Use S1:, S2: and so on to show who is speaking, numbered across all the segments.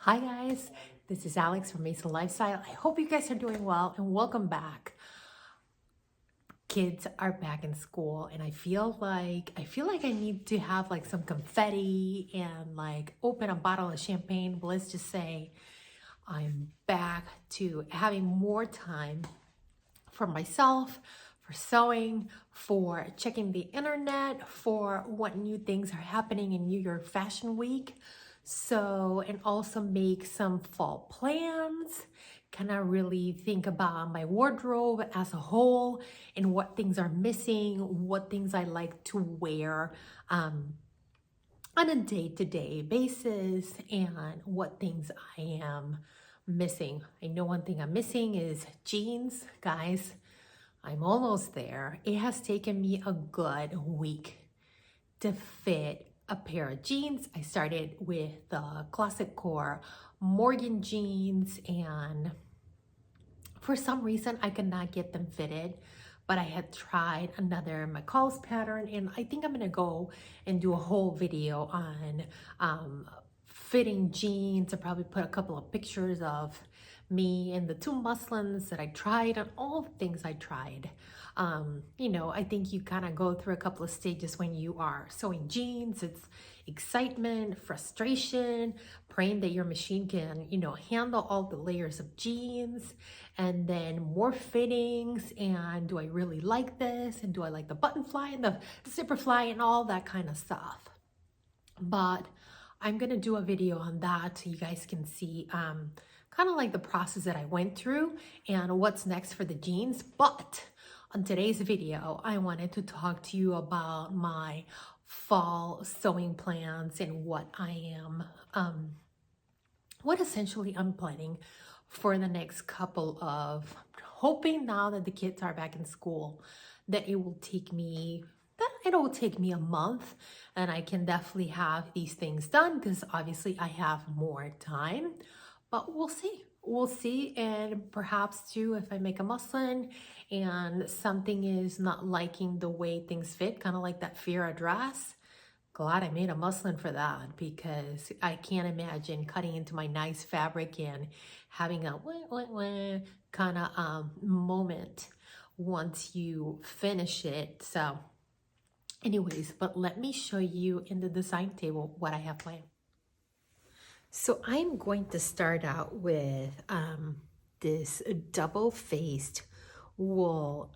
S1: Hi guys, this is Alex from Mason Lifestyle. I hope you guys are doing well and welcome back. Kids are back in school and I feel like I need to have like some confetti and like open a bottle of champagne. But let's just say I'm back to having more time for myself, for sewing, for checking the internet, for what new things are happening in New York Fashion Week. So, and also make some fall plans, kind of really think about my wardrobe as a whole and what things are missing, what things I like to wear on a day-to-day basis, and what things I am missing. I know one thing I'm missing is jeans, guys. I'm almost there. It has taken me a good week to fit a pair of jeans. I started with the Classic Core Morgan jeans, and for some reason I could not get them fitted, but I had tried another McCall's pattern, and I think I'm gonna go and do a whole video on fitting jeans. I'll probably put a couple of pictures of me and the two muslins that I tried and all the things I tried. You know, I think you kind of go through a couple of stages when you are sewing jeans. It's excitement, frustration, praying that your machine can, you know, handle all the layers of jeans, and then more fittings. And do I really like this? And do I like the button fly and the zipper fly and all that kind of stuff? But I'm gonna do a video on that so you guys can see kind of like the process that I went through and what's next for the jeans. But on today's video, I wanted to talk to you about my fall sewing plans and what I am, what essentially I'm planning for the next couple of, hoping now that the kids are back in school, that it'll take me a month and I can definitely have these things done, because obviously I have more time. But we'll see. And perhaps too, if I make a muslin and something is not liking the way things fit, kind of like that Fira dress, glad I made a muslin for that, because I can't imagine cutting into my nice fabric and having a kind of moment once you finish it. So anyways, but let me show you in the design table what I have planned. So I'm going to start out with this double-faced wool.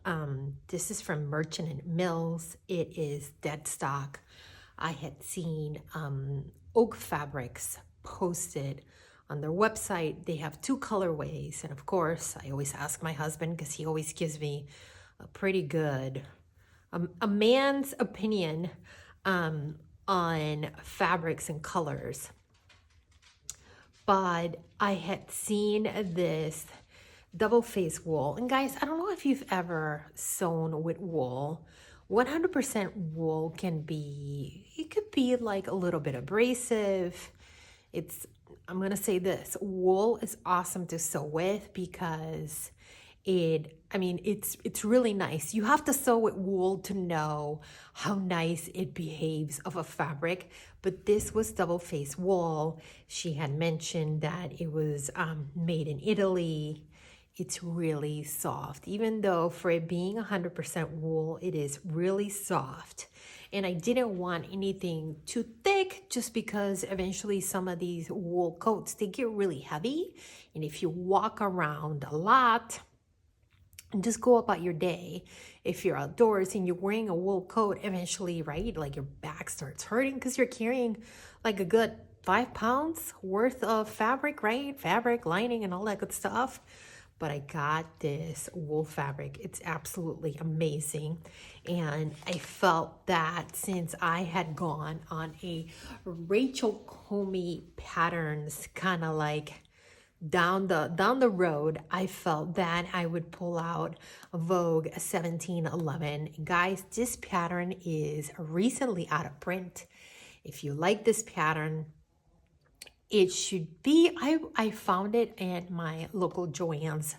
S1: This is from Merchant & Mills. It is dead stock. I had seen Oak Fabrics posted on their website. They have two colorways. And of course, I always ask my husband, because he always gives me a pretty good, a man's opinion on fabrics and colors. But I had seen this double face wool. And guys, I don't know if you've ever sewn with wool. 100% wool can be, it could be like a little bit abrasive. I'm gonna say this, wool is awesome to sew with because it's really nice. You have to sew with wool to know how nice it behaves of a fabric. But this was double face wool. She had mentioned that it was made in Italy. It's really soft. Even though for it being 100% wool, it is really soft. And I didn't want anything too thick, just because eventually some of these wool coats, they get really heavy. And if you walk around a lot, and just go about your day, if you're outdoors and you're wearing a wool coat, eventually, right, like your back starts hurting because you're carrying like a good 5 pounds worth of fabric, right? Fabric, lining, and all that good stuff. But I got this wool fabric. It's absolutely amazing. And I felt that since I had gone on a Rachel Comey patterns kind of like down the road, I felt that I would pull out Vogue 1711. Guys, this pattern is recently out of print. If you like this pattern, it should be, I found it at my local Joann's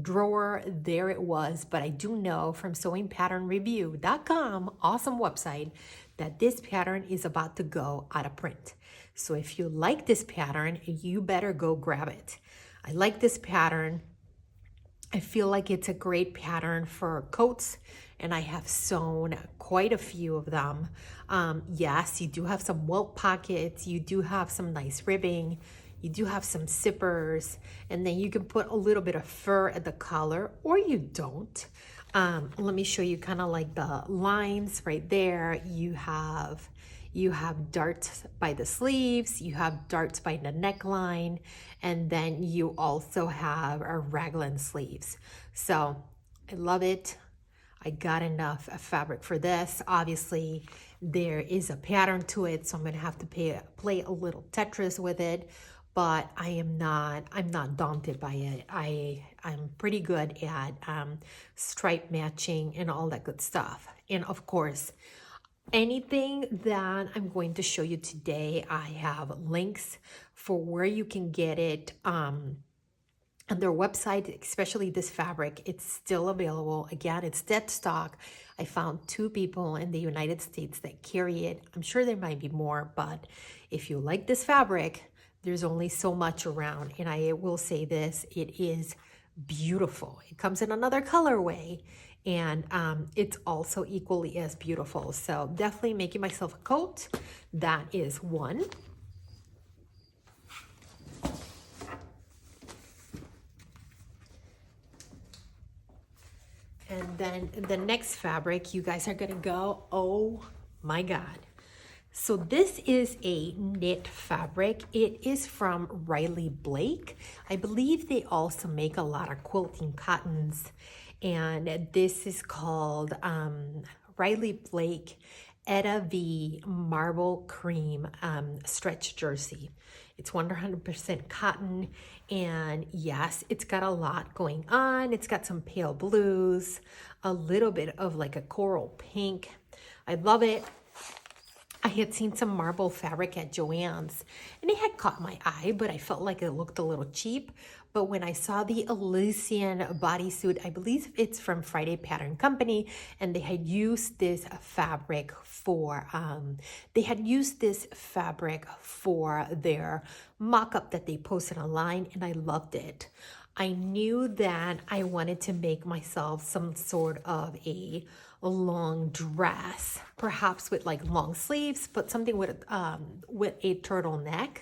S1: drawer. There it was. But I do know from sewingpatternreview.com, awesome website, that this pattern is about to go out of print. So if you like this pattern, you better go grab it. I like this pattern. I feel like it's a great pattern for coats, and I have sewn quite a few of them. Yes, you do have some welt pockets, you do have some nice ribbing, you do have some zippers, and then you can put a little bit of fur at the collar, or you don't. Let me show you kind of like the lines right there. You have darts by the sleeves, you have darts by the neckline, and then you also have a raglan sleeves. So I love it. I got enough fabric for this. Obviously, there is a pattern to it, so I'm gonna have to play a little Tetris with it, but I'm not daunted by it. I'm pretty good at stripe matching and all that good stuff. And of course, anything that I'm going to show you today, I have links for where you can get it on their website, especially this fabric. It's still available. Again, it's dead stock. I found 2 people in the United States that carry it. I'm sure there might be more, but if you like this fabric, there's only so much around. And I will say this, it is beautiful. It comes in another colorway, and it's also equally as beautiful. So definitely making myself a coat. That is one. And then the next fabric, you guys are gonna go, oh my God. So this is a knit fabric. It is from Riley Blake. I believe they also make a lot of quilting cottons. And this is called Riley Blake Etta V Marble Cream Stretch Jersey. It's 100% cotton, and yes, it's got a lot going on. It's got some pale blues, a little bit of like a coral pink. I love it. I had seen some marble fabric at Joann's, and it had caught my eye, but I felt like it looked a little cheap. But when I saw the Elysian bodysuit, I believe it's from Friday Pattern Company, and they had used this fabric for their mock-up that they posted online, and I loved it. I knew that I wanted to make myself some sort of a long dress, perhaps with like long sleeves, but something with a turtleneck,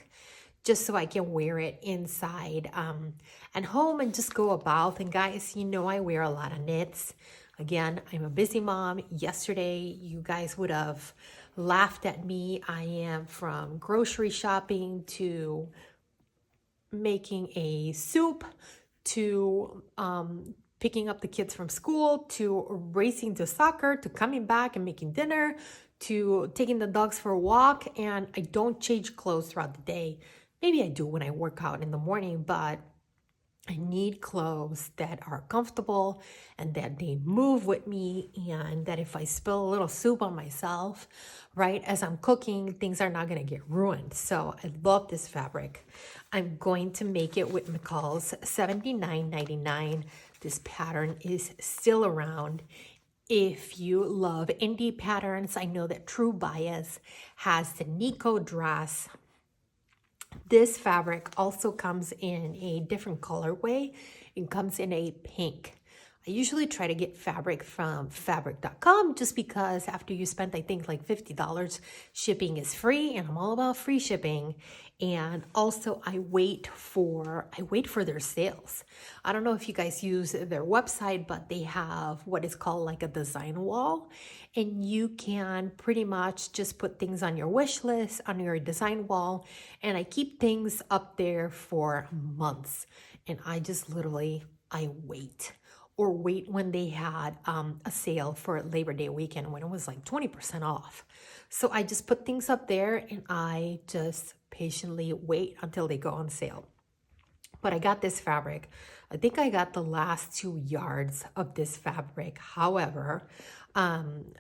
S1: just so I can wear it inside and home and just go about. And guys, you know I wear a lot of knits. Again, I'm a busy mom. Yesterday, you guys would have laughed at me. I am from grocery shopping to making a soup to picking up the kids from school to racing to soccer to coming back and making dinner to taking the dogs for a walk. And I don't change clothes throughout the day. Maybe I do when I work out in the morning, but I need clothes that are comfortable and that they move with me, and that if I spill a little soup on myself, right, as I'm cooking, things are not going to get ruined. So I love this fabric. I'm going to make it with McCall's $79.99. This pattern is still around. If you love indie patterns, I know that True Bias has the Nico dress. This fabric also comes in a different colorway. It comes in a pink. I usually try to get fabric from fabric.com just because after you spend, I think, like $50, shipping is free, and I'm all about free shipping. And also I wait for their sales. I don't know if you guys use their website, but they have what is called like a design wall, and you can pretty much just put things on your wish list, on your design wall, and I keep things up there for months. And I just literally, I wait. Or wait when they had a sale for Labor Day weekend when it was like 20% off. So I just put things up there and I just patiently wait until they go on sale. But I got this fabric. I think I got the last 2 yards of this fabric. However,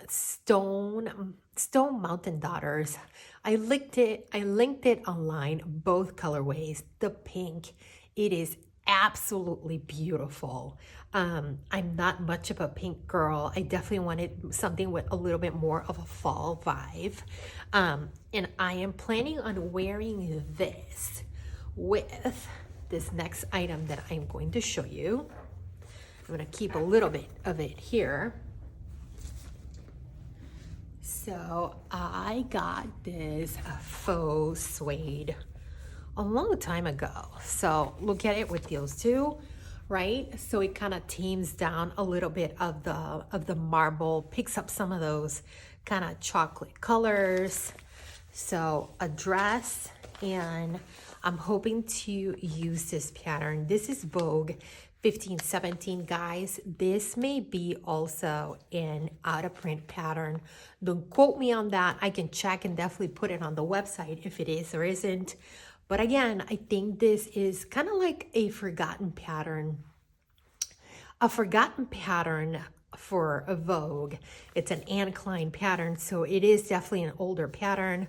S1: Stone Mountain Daughters, I linked it online, both colorways. The pink, it is absolutely beautiful. I'm not much of a pink girl. I definitely wanted something with a little bit more of a fall vibe. And I am planning on wearing this with this next item that I'm going to show you. I'm going to keep a little bit of it here. So I got this faux suede a long time ago. So look at it with those two, right? So it kind of tames down a little bit of the marble, picks up some of those kind of chocolate colors. So a dress, and I'm hoping to use this pattern. This is Vogue 1517, guys. This may be also an out of print pattern. Don't quote me on that. I can check and definitely put it on the website if it is or isn't. But again, I think this is kind of like a forgotten pattern. A forgotten pattern for a Vogue. It's an Anne Klein pattern, so it is definitely an older pattern.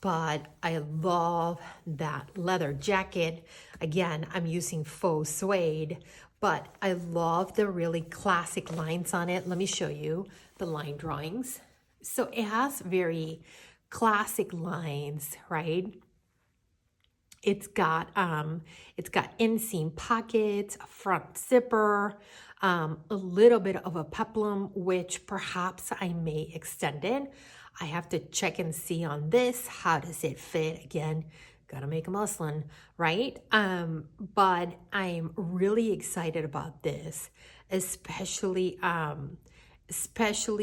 S1: But I love that leather jacket. Again, I'm using faux suede, but I love the really classic lines on it. Let me show you the line drawings. So it has very classic lines, right? It's got inseam pockets, a front zipper, a little bit of a peplum, which perhaps I may extend it. I have to check and see on this. How does it fit? Again, gotta make a muslin, right? But I'm really excited about this, especially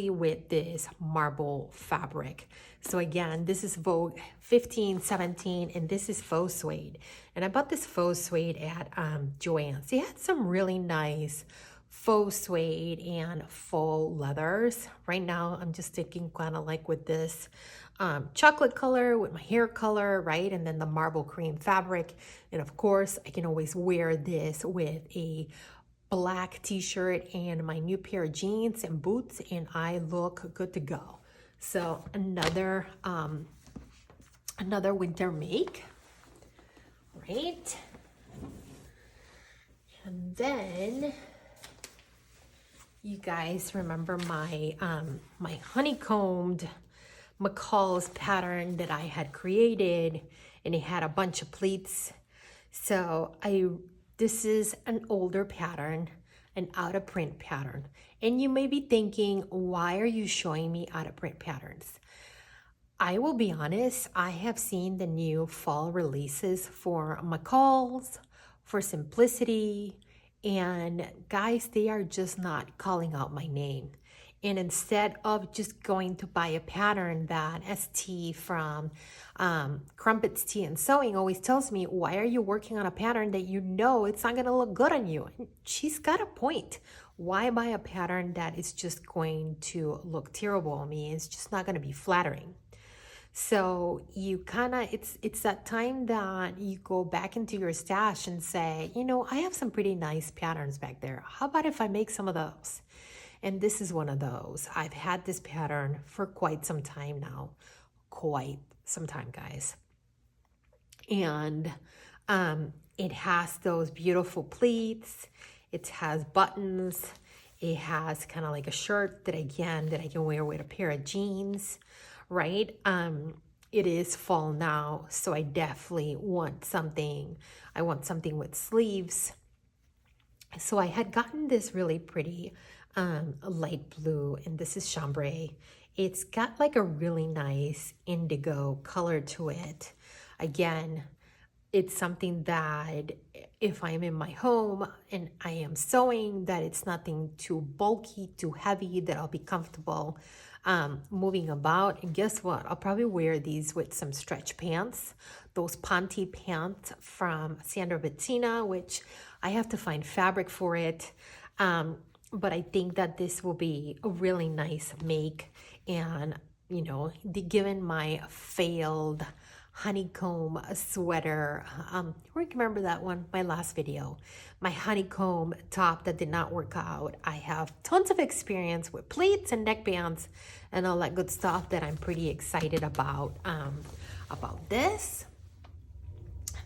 S1: with this marble fabric. So again, this is Vogue 1517, and this is faux suede. And I bought this faux suede at Joann's. They had some really nice faux suede and faux leathers. Right now, I'm just sticking kind of like with this chocolate color with my hair color, right? And then the marble cream fabric. And of course, I can always wear this with a black t-shirt and my new pair of jeans and boots, and I look good to go. So another winter make, right? And then you guys remember my my honeycombed McCall's pattern that I had created, and it had a bunch of pleats. So this is an older pattern, an out of print pattern. And you may be thinking, why are you showing me out of print patterns? I will be honest, I have seen the new fall releases for McCall's, for Simplicity, and guys, they are just not calling out my name. And instead of just going to buy a pattern that ST from Crumpets Tea and Sewing always tells me, why are you working on a pattern that you know it's not going to look good on you? And she's got a point. Why buy a pattern that is just going to look terrible on me? It's just not going to be flattering. So you kind of, it's that time that you go back into your stash and say, you know, I have some pretty nice patterns back there. How about if I make some of those? And this is one of those. I've had this pattern for quite some time now. Quite some time, guys. And it has those beautiful pleats. It has buttons. It has kind of like a shirt that I can wear with a pair of jeans, right? It is fall now, so I definitely want something. I want something with sleeves. So I had gotten this really pretty light blue, and this is chambray. It's got like a really nice indigo color to it. Again, it's something that if I'm in my home and I am sewing, that it's nothing too bulky, too heavy, that I'll be comfortable moving about. And guess what? I'll probably wear these with some stretch pants, those Ponte pants from Sandra Bettina, which I have to find fabric for it. But I think that this will be a really nice make. And, you know, given my failed honeycomb sweater, remember that one, my last video, my honeycomb top that did not work out. I have tons of experience with pleats and neckbands and all that good stuff that I'm pretty excited about this.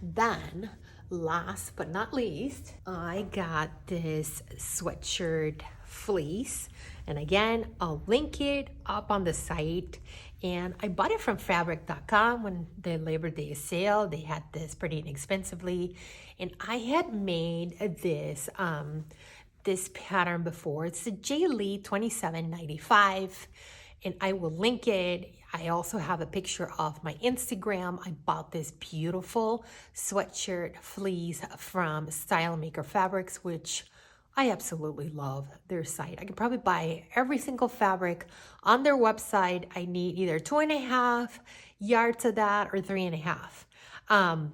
S1: Then last but not least, I got this sweatshirt fleece. And again, I'll link it up on the site. And I bought it from fabric.com when the Labor Day sale. They had this pretty inexpensively. And I had made this this pattern before. It's the alllll 2795, and I will link it. I also have a picture of my Instagram. I bought this beautiful sweatshirt fleece from Style Maker Fabrics, which I absolutely love their site. I could probably buy every single fabric on their website. I need either 2.5 yards of that or 3.5.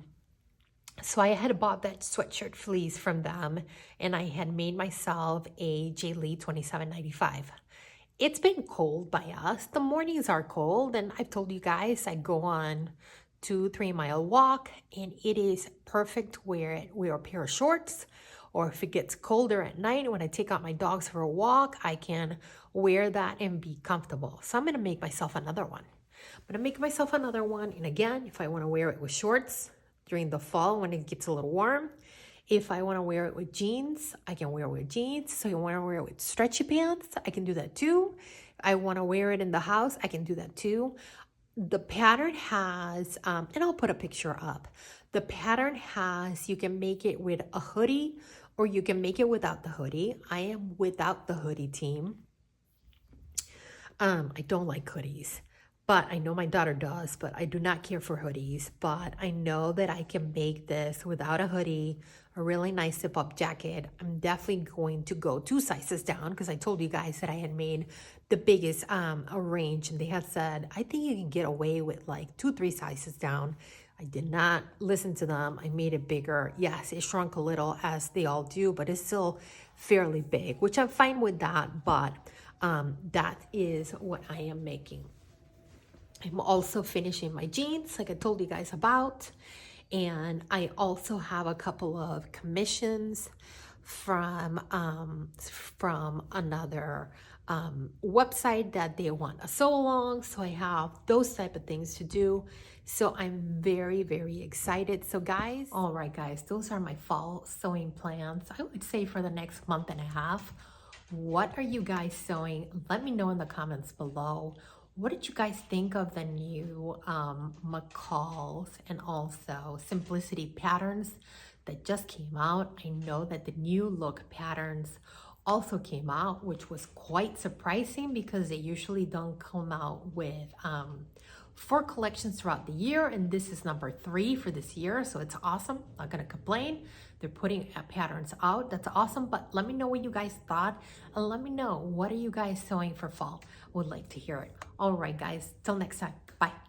S1: So I had bought that sweatshirt fleece from them, and I had made myself a alllll 2795. It's been cold by us. The mornings are cold, and I've told you guys I go on 2-3 mile walk, and it is perfect to wear a pair of shorts, or if it gets colder at night when I take out my dogs for a walk, I can wear that and be comfortable. So I'm gonna make myself another one. And again, if I wanna wear it with shorts during the fall when it gets a little warm, if I wanna wear it with jeans, I can wear it with jeans. So you wanna wear it with stretchy pants, I can do that too. I wanna wear it in the house, I can do that too. The pattern has, and I'll put a picture up. The pattern has, you can make it with a hoodie or you can make it without the hoodie. I am without the hoodie team. I don't like hoodies, but I know my daughter does, but I do not care for hoodies. But I know that I can make this without a hoodie, a really nice zip-up jacket. I'm definitely going to go 2 sizes down because I told you guys that I had made the biggest range, and they had said, I think you can get away with like 2-3 sizes down. I did not listen to them. I made it bigger. Yes, it shrunk a little as they all do, but it's still fairly big, which I'm fine with that, but that is what I am making. I'm also finishing my jeans, like I told you guys about. And I also have a couple of commissions from another website that they want a sew along. So I have those type of things to do. So I'm very, very excited. So guys, all right, guys, those are my fall sewing plans. I would say for the next month and a half. What are you guys sewing? Let me know in the comments below. What did you guys think of the new McCall's and also Simplicity patterns that just came out? I know that the new look patterns also came out, which was quite surprising because they usually don't come out with 4 collections throughout the year, and this is number 3 for this year, so it's awesome. Not gonna complain. They're putting patterns out. That's awesome, but let me know what you guys thought, and let me know what are you guys sewing for fall. Would like to hear it. All right, guys, till next time. Bye.